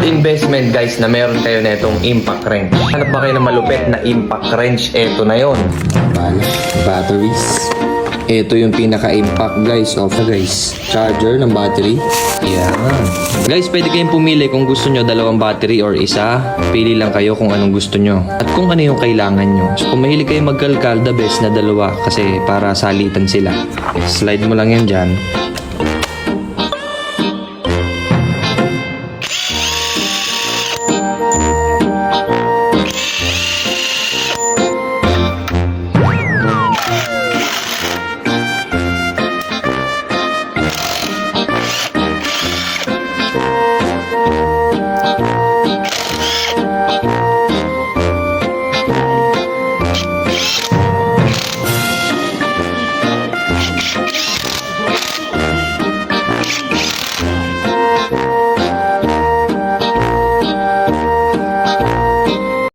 Good investment guys na meron kayo na itong impact wrench. Hanap ba kayo ng malupit na impact wrench? Eto na yon. Batteries. Ito yung pinaka-impact guys. Guys, charger ng battery. Yan. Guys, pwede kayong pumili kung gusto nyo dalawang battery or isa. Pili lang kayo kung anong gusto nyo. At kung ano yung kailangan nyo. So, kung mahilig kayo magkalkal, the best na dalawa kasi para salitan sila. Slide mo lang yan dyan.